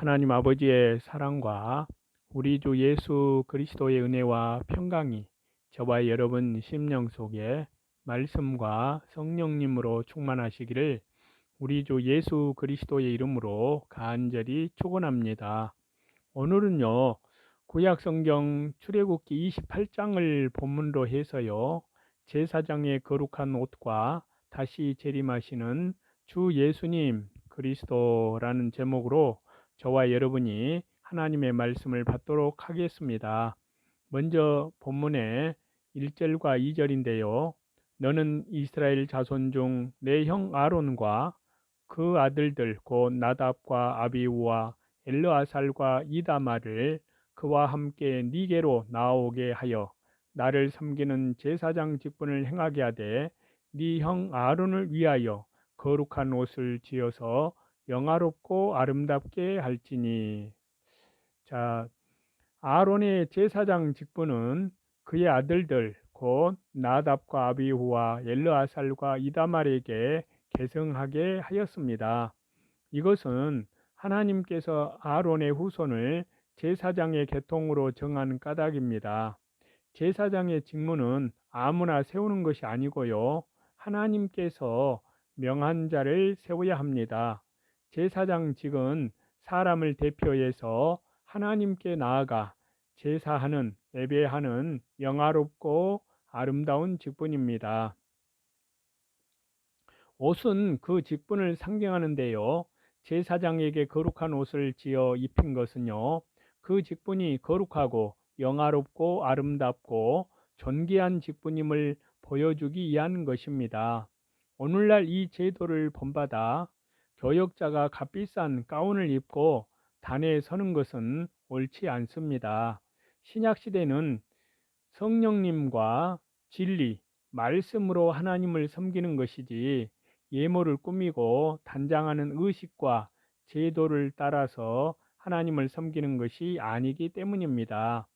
하나님 아버지의 사랑과 우리 주 예수 그리스도의 은혜와 평강이 저와 여러분 심령 속에 말씀과 성령님으로 충만하시기를 우리 주 예수 그리스도의 이름으로 간절히 축원합니다. 오늘은요, 구약 성경 출애굽기 28장을 본문으로 해서요, 제사장의 거룩한 옷과 다시 재림하시는 주 예수님 그리스도라는 제목으로 저와 여러분이 하나님의 말씀을 받도록 하겠습니다. 먼저 본문의 1절과 2절인데요. 너는 이스라엘 자손 중 내 형 아론과 그 아들들 곧 나답과 아비우와 엘르아살과 이다말을 그와 함께 네게로 나오게 하여 나를 섬기는 제사장 직분을 행하게 하되 네 형 아론을 위하여 거룩한 옷을 지어서 영화롭고 아름답게 할지니. 자, 아론의 제사장 직분은 그의 아들들 곧 나답과 아비후와 엘르아살과 이다말에게 계승하게 하였습니다. 이것은 하나님께서 아론의 후손을 제사장의 계통으로 정한 까닭입니다. 제사장의 직무는 아무나 세우는 것이 아니고요. 하나님께서 명한 자를 세워야 합니다. 제사장직은 사람을 대표해서 하나님께 나아가 제사하는, 예배하는 영화롭고 아름다운 직분입니다. 옷은 그 직분을 상징하는데요. 제사장에게 거룩한 옷을 지어 입힌 것은요, 그 직분이 거룩하고 영화롭고 아름답고 존귀한 직분임을 보여주기 위한 것입니다. 오늘날 이 제도를 본받아 교역자가 값비싼 가운을 입고 단에 서는 것은 옳지 않습니다. 신약시대는 성령님과 진리, 말씀으로 하나님을 섬기는 것이지 예물을 꾸미고 단장하는 의식과 제도를 따라서 하나님을 섬기는 것이 아니기 때문입니다.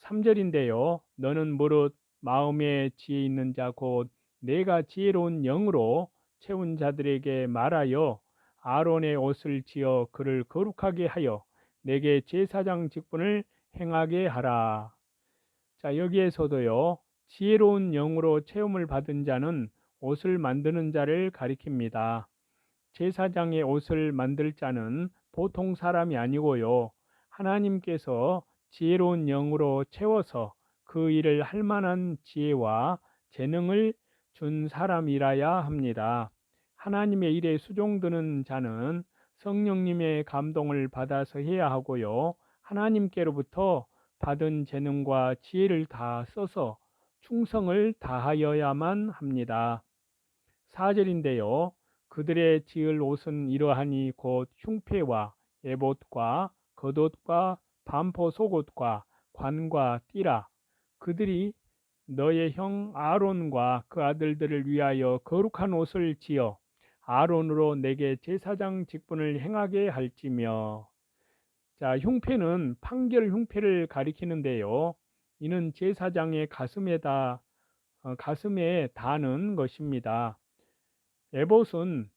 3절인데요. 너는 무릇 마음에 지혜 있는 자 곧 내가 지혜로운 영으로 채운 자들에게 말하여 아론의 옷을 지어 그를 거룩하게 하여 내게 제사장 직분을 행하게 하라. 자, 여기에서도요, 지혜로운 영으로 체험을 받은 자는 옷을 만드는 자를 가리킵니다. 제사장의 옷을 만들 자는 보통 사람이 아니고요, 하나님께서 지혜로운 영으로 채워서 그 일을 할 만한 지혜와 재능을 준 사람이라야 합니다. 하나님의 일에 수종드는 자는 성령님의 감동을 받아서 해야 하고요, 하나님께로부터 받은 재능과 지혜를 다 써서 충성을 다하여야만 합니다. 4절인데요. 그들의 지을 옷은 이러하니 곧 흉패와 에봇과 겉옷과 반포 속옷과 관과 띠라. 그들이 너의 형 아론과 그 아들들을 위하여 거룩한 옷을 지어 아론으로 내게 제사장 직분을 행하게 할지며. 자, 흉패는 판결 흉패를 가리키는데요. 이는 제사장의 가슴에 다는 것입니다. 에봇은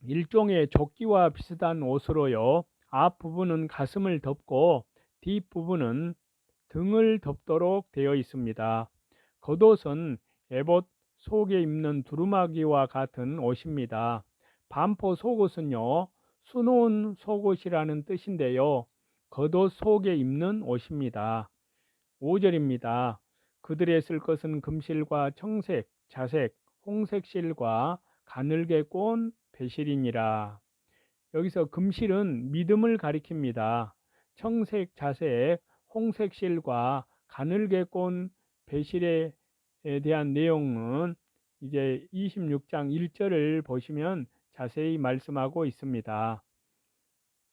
일종의 조끼와 비슷한 옷으로요. 앞부분은 가슴을 덮고 뒷부분은 등을 덮도록 되어 있습니다. 겉옷은 에봇 속에 입는 두루마기와 같은 옷입니다. 반포 속옷은요, 수놓은 속옷이라는 뜻인데요, 겉옷 속에 입는 옷입니다. 5절입니다. 그들의 쓸 것은 금실과 청색, 자색, 홍색 실과 가늘게 꼰 배실이니라. 여기서 금실은 믿음을 가리킵니다. 청색, 자색, 홍색 실과 가늘게 꼰 배실에 대한 내용은 이제 26장 1절을 보시면 자세히 말씀하고 있습니다.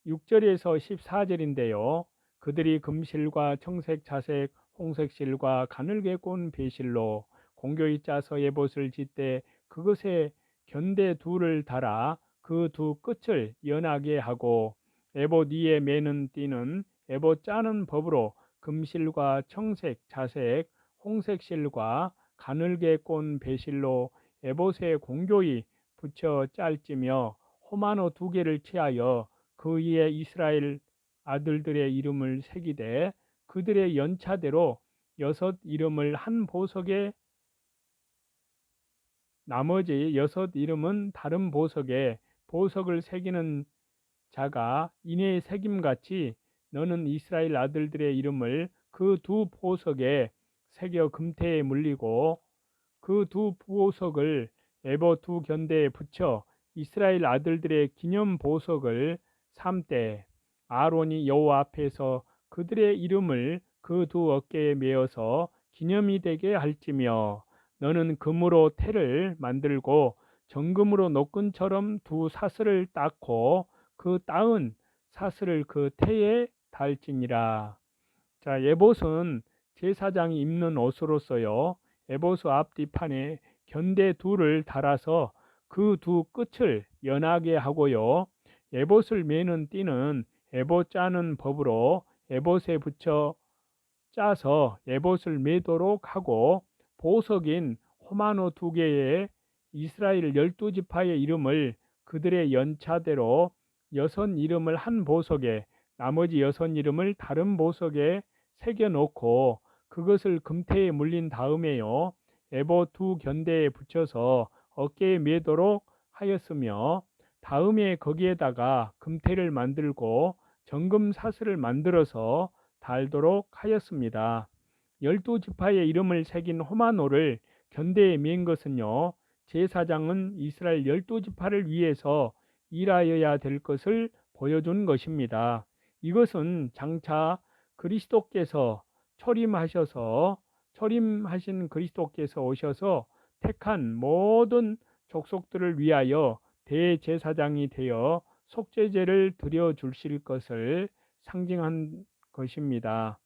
6절에서 14절인데요. 그들이 금실과 청색, 자색, 홍색 실과 가늘게 꼰 배실로 공교히 짜서 에봇을 짓되 그것에 견대 둘을 달아 그 두 끝을 연하게 하고 에봇 위에 매는 띠는 에봇 짜는 법으로 금실과 청색, 자색, 홍색 실과 가늘게 꼰 배실로 에봇에 공교히 붙여 짤지며 호마노 두 개를 취하여 그 위에 이스라엘 아들들의 이름을 새기되 그들의 연차대로 6 이름을 한 보석에 나머지 6 이름은 다른 보석에 보석을 새기는 자가 이내 새김같이 너는 이스라엘 아들들의 이름을 그 2 보석에 새겨 금태에 물리고 그 2 보석을 에봇 2 견대에 붙여 이스라엘 아들들의 기념 보석을 삼되 아론이 여호와 앞에서 그들의 이름을 그 2 어깨에 메어서 기념이 되게 할지며 너는 금으로 태를 만들고 정금으로 노끈처럼 2 사슬을 닦고 그 따은 사슬을 그 태에 달지니라. 자, 에봇은 제사장이 입는 옷으로서요. 에봇 앞뒤판에 견대 2를 달아서 그 2 끝을 연하게 하고요. 에봇을 매는 띠는 에봇 짜는 법으로 에봇에 붙여 짜서 에봇을 매도록 하고 보석인 호마노 2개에 이스라엘 12지파의 이름을 그들의 연차대로 6 이름을 한 보석에 나머지 6 이름을 다른 보석에 새겨 놓고 그것을 금태에 물린 다음에요. 에봇 2 견대에 붙여서 어깨에 매도록 하였으며 다음에 거기에다가 금태를 만들고 정금 사슬을 만들어서 달도록 하였습니다. 12지파의 이름을 새긴 호마노를 견대에 맨 것은요. 제사장은 이스라엘 12지파를 위해서 일하여야 될 것을 보여준 것입니다. 이것은 장차 그리스도께서 초림하신 그리스도께서 오셔서 택한 모든 족속들을 위하여 대제사장이 되어 속죄제를 드려 주실 것을 상징한 것입니다.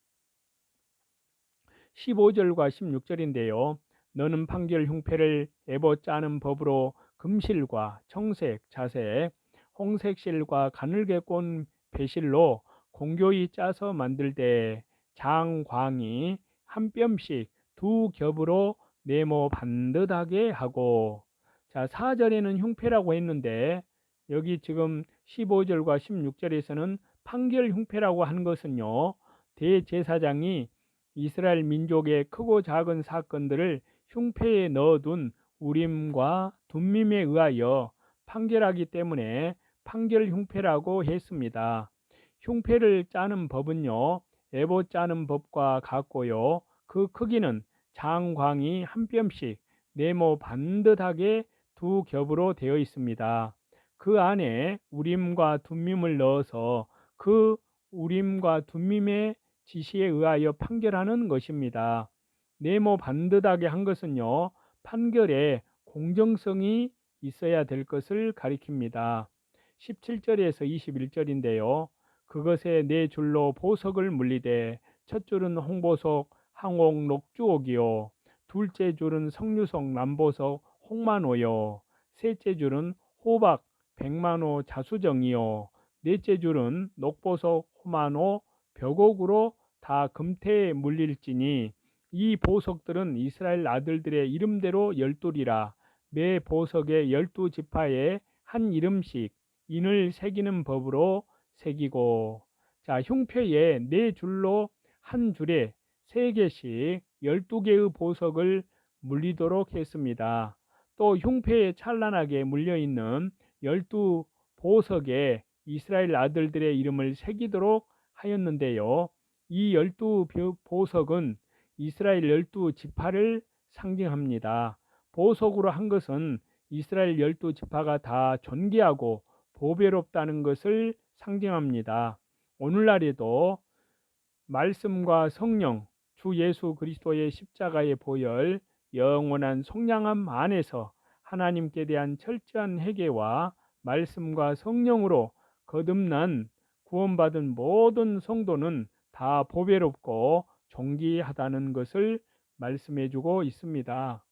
15절과 16절인데요. 너는 판결 흉패를 에봇 짜는 법으로 금실과 청색, 자색, 홍색실과 가늘게 꼰 배실로 공교히 짜서 만들되 장광이 한 뼘씩 2 겹으로 네모 반듯하게 하고. 자, 4절에는 흉패라고 했는데 여기 지금 15절과 16절에서는 판결 흉패라고 한 것은요. 대제사장이 이스라엘 민족의 크고 작은 사건들을 흉패에 넣어둔 우림과 둠밈에 의하여 판결하기 때문에 판결 흉패라고 했습니다. 흉패를 짜는 법은요. 에봇 짜는 법과 같고요. 그 크기는 장광이 한 뼘씩 네모 반듯하게 2 겹으로 되어 있습니다. 그 안에 우림과 둠밈을 넣어서 그 우림과 둠밈의 지시에 의하여 판결하는 것입니다. 네모 반듯하게 한 것은요. 판결에 공정성이 있어야 될 것을 가리킵니다. 17절에서 21절인데요. 그것에 4줄로 보석을 물리되 첫 줄은 홍보석 항옥 녹주옥이요 둘째 줄은 석류석 남보석 홍만호요 셋째 줄은 호박 백만호 자수정이요 넷째 줄은 녹보석 호만호 벽옥으로 다 금태에 물릴지니 이 보석들은 이스라엘 아들들의 이름대로 12이라 매 보석의 12지파에 한 이름씩 인을 새기는 법으로 새기고. 자, 흉패에 4줄로 한 줄에 3개씩 12개의 보석을 물리도록 했습니다. 또 흉패에 찬란하게 물려있는 12보석에 이스라엘 아들들의 이름을 새기도록 하였는데요. 이 12보석은 이스라엘 12지파를 상징합니다. 보석으로 한 것은 이스라엘 12지파가 다 존귀하고 보배롭다는 것을 상징합니다. 오늘날에도 말씀과 성령, 주 예수 그리스도의 십자가의 보혈, 영원한 속량함 안에서 하나님께 대한 철저한 회개와 말씀과 성령으로 거듭난 구원받은 모든 성도는 다 보배롭고 존귀하다는 것을 말씀해 주고 있습니다.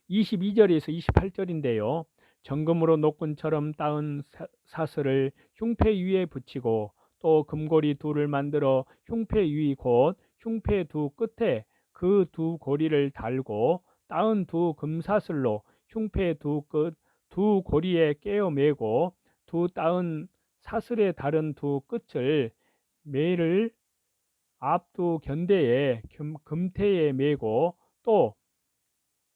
22절에서 28절인데요. 정금으로 노끈처럼 따은 사슬을 흉패 위에 붙이고 또 금고리 2를 만들어 흉패 위 곧 흉패 2 끝에 그 2 고리를 달고 따은 2 금사슬로 흉패 2 끝 2 고리에 깨어 매고 두 따은 사슬에 다른 두 끝을 매를 앞 두 견대에 금태에 매고 또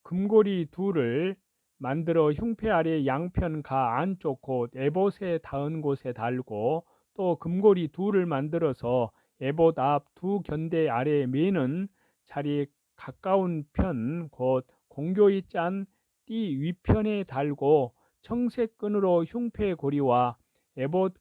금고리 둘을 만들어 흉패 아래 양편 가 안쪽 곳 에봇에 닿은 곳에 달고 또 금고리 둘을 만들어서 에봇 앞 두 견대 아래에 매는 자리 가까운 편 곧 공교히 짠 띠 위편에 달고 청색 끈으로 흉패 고리와 에봇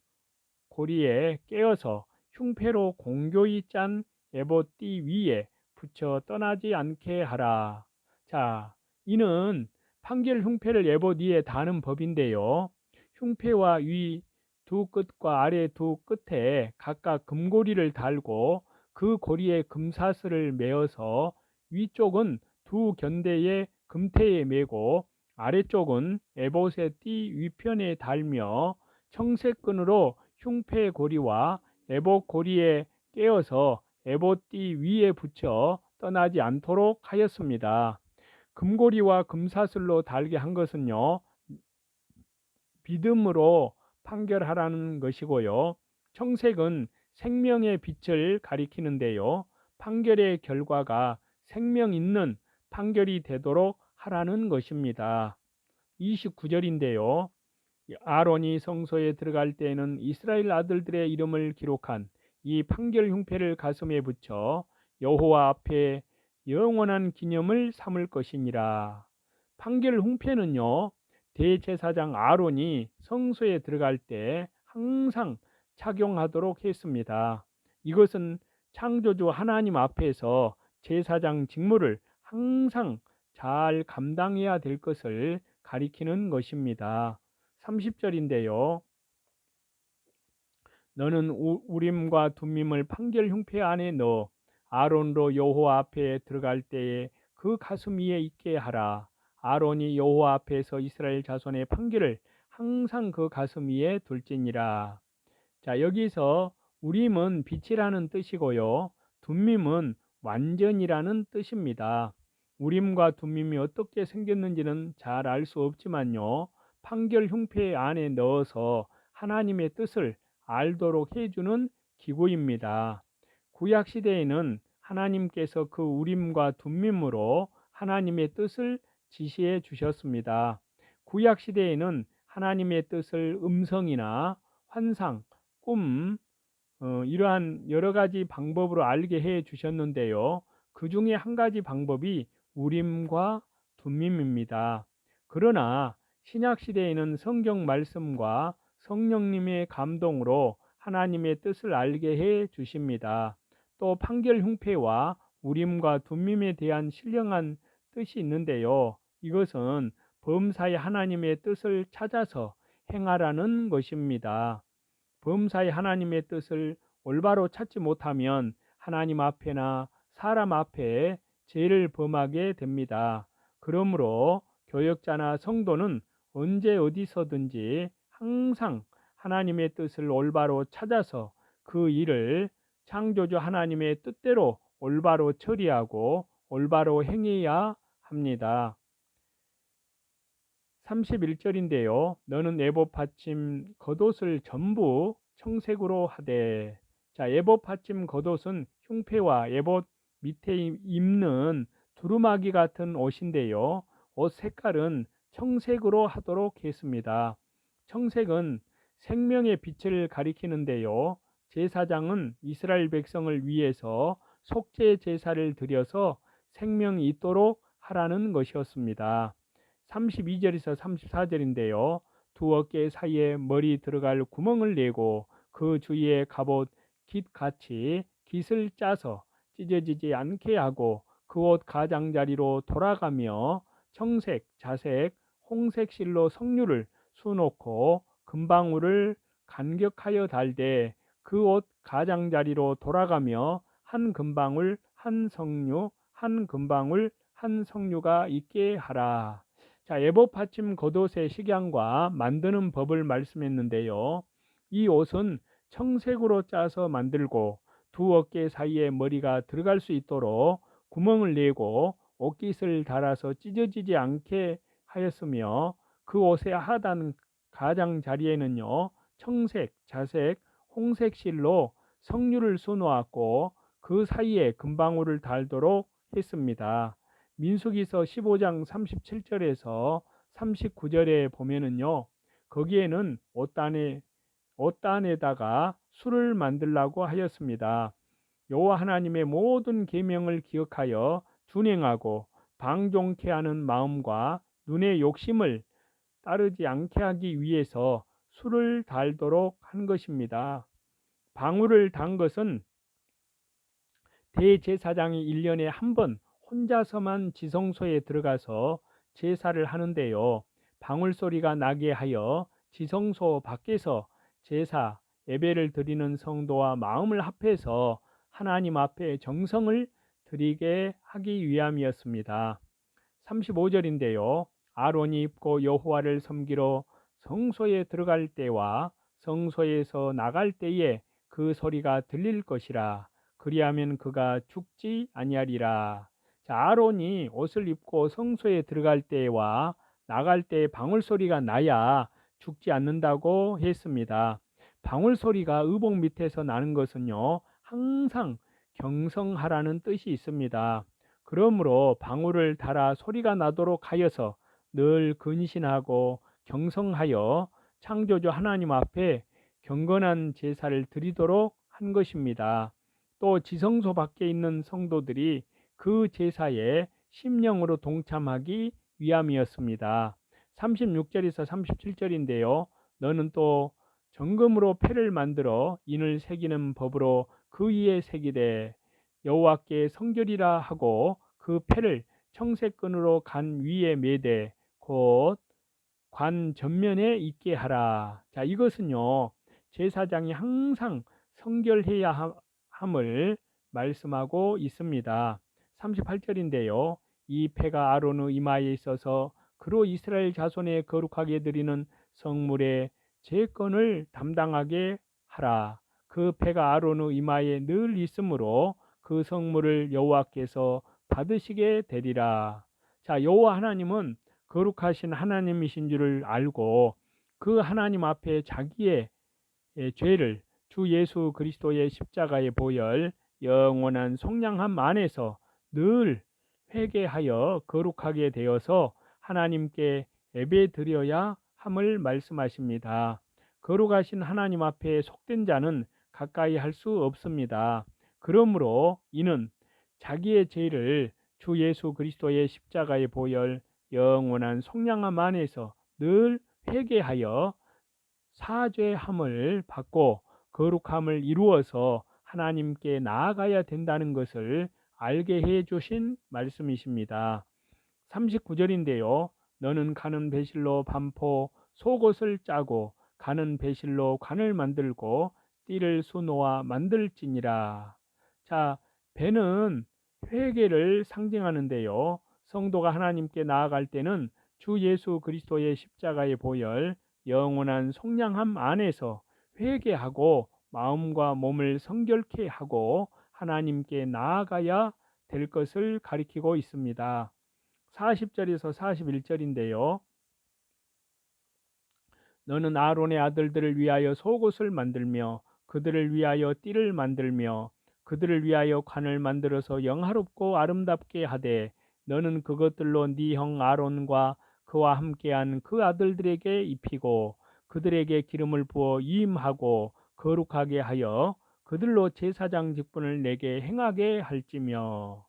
고리에 깨어서 흉패로 공교히 짠 에봇 띠 위에 붙여 떠나지 않게 하라. 자, 이는 판결 흉패를 에봇 위에 다는 법인데요. 흉패와 위 두 끝과 아래 두 끝에 각각 금고리를 달고 그 고리에 금사슬을 메어서 위쪽은 두 견대의 금태에 메고 아래쪽은 에봇의 띠 위편에 달며 청색끈으로 흉패 고리와 에봇 고리에 깨어서 에봇 띠 위에 붙여 떠나지 않도록 하였습니다. 금고리와 금사슬로 달게 한 것은요, 믿음으로 판결하라는 것이고요. 청색은 생명의 빛을 가리키는데요. 판결의 결과가 생명 있는 판결이 되도록 하라는 것입니다. 29절인데요. 아론이 성소에 들어갈 때에는 이스라엘 아들들의 이름을 기록한 이 판결 흉패를 가슴에 붙여 여호와 앞에 영원한 기념을 삼을 것이니라. 판결 흉패는요, 대제사장 아론이 성소에 들어갈 때 항상 착용하도록 했습니다. 이것은 창조주 하나님 앞에서 제사장 직무를 항상 잘 감당해야 될 것을 가리키는 것입니다. 30절인데요. 너는 우림과 둠밈을 판결 흉패 안에 넣어 아론으로 여호와 앞에 들어갈 때에 그 가슴 위에 있게 하라. 아론이 여호와 앞에서 이스라엘 자손의 판결을 항상 그 가슴 위에 둘지니라. 자, 여기서 우림은 빛이라는 뜻이고요. 둠밈은 완전이라는 뜻입니다. 우림과 둠밈이 어떻게 생겼는지는 잘 알 수 없지만요. 판결 흉패 안에 넣어서 하나님의 뜻을 알도록 해주는 기구입니다. 구약 시대에는 하나님께서 그 우림과 둠밈으로 하나님의 뜻을 지시해 주셨습니다. 구약 시대에는 하나님의 뜻을 음성이나 환상, 꿈, 이러한 여러 가지 방법으로 알게 해 주셨는데요. 그 중에 한 가지 방법이 우림과 둠밈입니다. 그러나 신약 시대에는 성경 말씀과 성령님의 감동으로 하나님의 뜻을 알게 해 주십니다. 또 판결 흉패와 우림과 둠밈에 대한 신령한 뜻이 있는데요. 이것은 범사에 하나님의 뜻을 찾아서 행하라는 것입니다. 범사에 하나님의 뜻을 올바로 찾지 못하면 하나님 앞에나 사람 앞에 죄를 범하게 됩니다. 그러므로 교역자나 성도는 언제 어디서든지 항상 하나님의 뜻을 올바로 찾아서 그 일을 창조주 하나님의 뜻대로 올바로 처리하고 올바로 행해야 합니다. 31절인데요. 너는 에봇 받침 겉옷을 전부 청색으로 하되. 자, 에봇 받침 겉옷은 흉패와 에봇 밑에 입는 두루마기 같은 옷인데요. 옷 색깔은 청색으로 하도록 했습니다. 청색은 생명의 빛을 가리키는데요. 제사장은 이스라엘 백성을 위해서 속죄 제사를 드려서 생명이 있도록 하라는 것이었습니다. 32절에서 34절인데요. 두 어깨 사이에 머리 들어갈 구멍을 내고 그 주위에 갑옷 깃같이 깃을 짜서 찢어지지 않게 하고 그 옷 가장자리로 돌아가며 청색, 자색, 홍색 실로 석류를 수놓고 금방울을 간격하여 달되 그 옷 가장자리로 돌아가며 한 금방울 한 석류 한 금방울 한 석류가 있게 하라. 자, 에봇 받침 겉옷의 식양과 만드는 법을 말씀했는데요. 이 옷은 청색으로 짜서 만들고 두 어깨 사이에 머리가 들어갈 수 있도록 구멍을 내고 옷깃을 달아서 찢어지지 않게 하였으며 그 옷의 하단 가장자리에는요 청색, 자색, 홍색 실로 석류를 쏘놓았고 그 사이에 금방울을 달도록 했습니다. 민수기서 15장 37절에서 39절에 보면은요 거기에는 옷단에다가 술을 만들라고 하였습니다. 여호와 하나님의 모든 계명을 기억하여 준행하고 방종케 하는 마음과 눈의 욕심을 따르지 않게 하기 위해서 술을 달도록 한 것입니다. 방울을 단 것은 대제사장이 1년에 한 번 혼자서만 지성소에 들어가서 제사를 하는데요. 방울 소리가 나게 하여 지성소 밖에서 제사, 예배를 드리는 성도와 마음을 합해서 하나님 앞에 정성을 드리게 하기 위함이었습니다. 35절인데요. 아론이 입고 여호와를 섬기러 성소에 들어갈 때와 성소에서 나갈 때에 그 소리가 들릴 것이라. 그리하면 그가 죽지 아니하리라. 자, 아론이 옷을 입고 성소에 들어갈 때와 나갈 때 방울 소리가 나야 죽지 않는다고 했습니다. 방울 소리가 의복 밑에서 나는 것은요, 항상 경성하라는 뜻이 있습니다. 그러므로 방울을 달아 소리가 나도록 하여서 늘 근신하고 경성하여 창조주 하나님 앞에 경건한 제사를 드리도록 한 것입니다. 또 지성소 밖에 있는 성도들이 그 제사에 심령으로 동참하기 위함이었습니다. 36절에서 37절인데요. 너는 또 정금으로 패를 만들어 인을 새기는 법으로 그 위에 새기되 여호와께 성결이라 하고 그 패를 청색끈으로 간 위에 매되 곧 관 전면에 있게 하라. 자, 이것은요 제사장이 항상 성결해야 함을 말씀하고 있습니다. 38절인데요. 이 패가 아론의 이마에 있어서 그로 이스라엘 자손의 거룩하게 드리는 성물의 제건을 담당하게 하라. 그 패가 아론의 이마에 늘 있으므로 그 성물을 여호와께서 받으시게 되리라. 자, 여호와 하나님은 거룩하신 하나님이신 줄을 알고 그 하나님 앞에 자기의 죄를 주 예수 그리스도의 십자가의 보혈 영원한 속량함 안에서 늘 회개하여 거룩하게 되어서 하나님께 예배드려야 함을 말씀하십니다. 거룩하신 하나님 앞에 속된 자는 가까이 할 수 없습니다. 그러므로 이는 자기의 죄를 주 예수 그리스도의 십자가의 보혈 영원한 속량함 안에서 늘 회개하여 사죄함을 받고 거룩함을 이루어서 하나님께 나아가야 된다는 것을 알게 해 주신 말씀이십니다. 39절인데요. 너는 가는 배실로 반포 속옷을 짜고 가는 배실로 관을 만들고 띠를 수놓아 만들지니라. 자, 배는 회개를 상징하는데요. 성도가 하나님께 나아갈 때는 주 예수 그리스도의 십자가의 보혈 영원한 속량함 안에서 회개하고 마음과 몸을 성결케 하고 하나님께 나아가야 될 것을 가리키고 있습니다. 40절에서 41절인데요. 너는 아론의 아들들을 위하여 속옷을 만들며 그들을 위하여 띠를 만들며 그들을 위하여 관을 만들어서 영화롭고 아름답게 하되 너는 그것들로 네 형 아론과 그와 함께한 그 아들들에게 입히고 그들에게 기름을 부어 이임하고 거룩하게 하여 그들로 제사장 직분을 내게 행하게 할지며.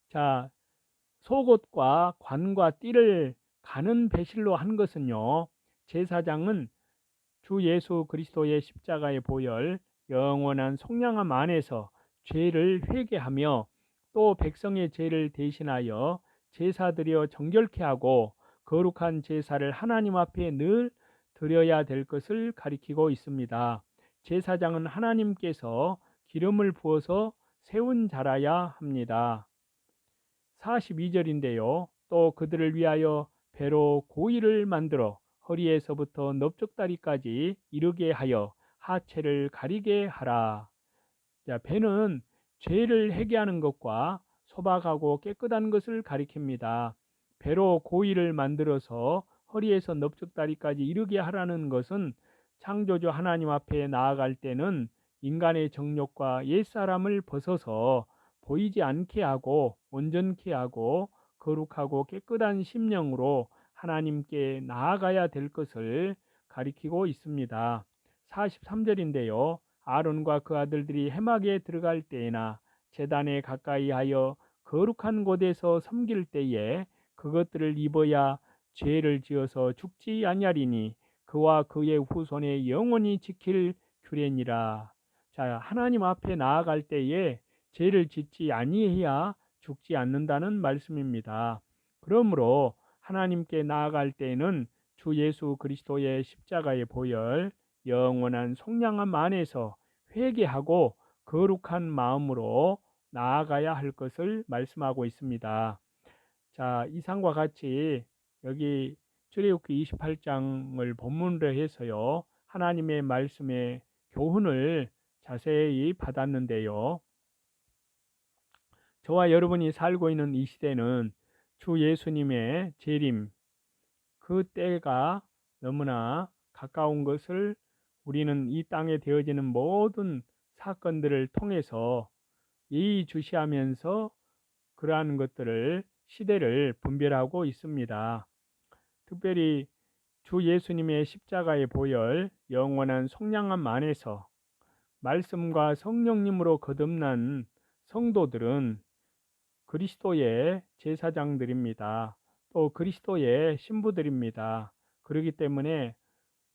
자, 속옷과 관과 띠를 가는 배실로 한 것은요, 제사장은 주 예수 그리스도의 십자가의 보혈 영원한 속량함 안에서 죄를 회개하며 또 백성의 죄를 대신하여 제사드려 정결케 하고 거룩한 제사를 하나님 앞에 늘 드려야 될 것을 가리키고 있습니다. 제사장은 하나님께서 기름을 부어서 세운 자라야 합니다. 42절인데요. 또 그들을 위하여 배로 고이를 만들어 허리에서부터 넓적다리까지 이르게 하여 하체를 가리게 하라. 자, 배는 죄를 회개하는 것과 소박하고 깨끗한 것을 가리킵니다. 배로 고이를 만들어서 허리에서 넓적다리까지 이르게 하라는 것은 창조주 하나님 앞에 나아갈 때는 인간의 정욕과 옛사람을 벗어서 보이지 않게 하고 온전케 하고 거룩하고 깨끗한 심령으로 하나님께 나아가야 될 것을 가리키고 있습니다. 43절인데요. 아론과 그 아들들이 회막에 들어갈 때에나 제단에 가까이 하여 거룩한 곳에서 섬길 때에 그것들을 입어야 죄를 지어서 죽지 아니하리니 그와 그의 후손의 영원히 지킬 규례니라. 자, 하나님 앞에 나아갈 때에 죄를 짓지 아니해야 죽지 않는다는 말씀입니다. 그러므로 하나님께 나아갈 때에는 주 예수 그리스도의 십자가의 보혈, 영원한 속량함 안에서 회개하고 거룩한 마음으로 나아가야 할 것을 말씀하고 있습니다. 자, 이상과 같이 여기 출애굽기 28장을 본문으로 해서요. 하나님의 말씀의 교훈을 자세히 받았는데요. 저와 여러분이 살고 있는 이 시대는 주 예수님의 재림, 그 때가 너무나 가까운 것을 우리는 이 땅에 되어지는 모든 사건들을 통해서 예의주시하면서 그러한 것들을 시대를 분별하고 있습니다. 특별히 주 예수님의 십자가의 보혈, 영원한 속량함 안에서 말씀과 성령님으로 거듭난 성도들은 그리스도의 제사장들입니다. 또 그리스도의 신부들입니다. 그렇기 때문에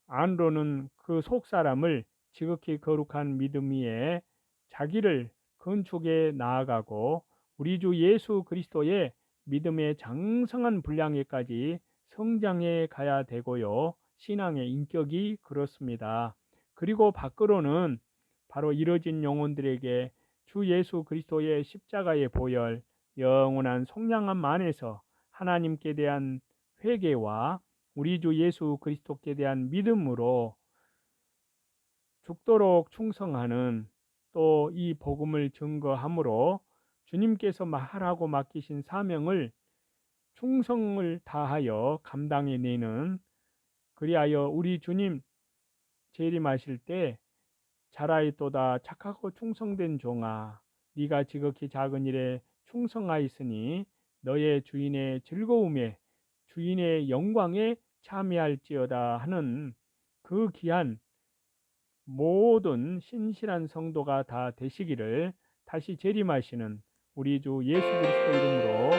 안으로는 그 속사람을 지극히 거룩한 믿음 위에 자기를 건축해 나아가고 우리 주 예수 그리스도의 믿음의 장성한 분량에까지 성장해 가야 되고요. 신앙의 인격이 그렇습니다. 그리고 밖으로는 바로 이뤄진 영혼들에게 주 예수 그리스도의 십자가의 보혈, 영원한 속량함 안에서 하나님께 대한 회개와 우리 주 예수 그리스도께 대한 믿음으로 죽도록 충성하는 또 이 복음을 증거함으로 주님께서 하라고 맡기신 사명을 충성을 다하여 감당해내는, 그리하여 우리 주님 재림하실 때 잘하였도다 착하고 충성된 종아, 네가 지극히 작은 일에 충성하였으니 너의 주인의 즐거움에 주인의 영광에 참여할지어다 하는 그 귀한 모든 신실한 성도가 다 되시기를 다시 재림하시는 우리 주 예수 그리스도 이름으로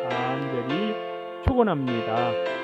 간절히 축원합니다.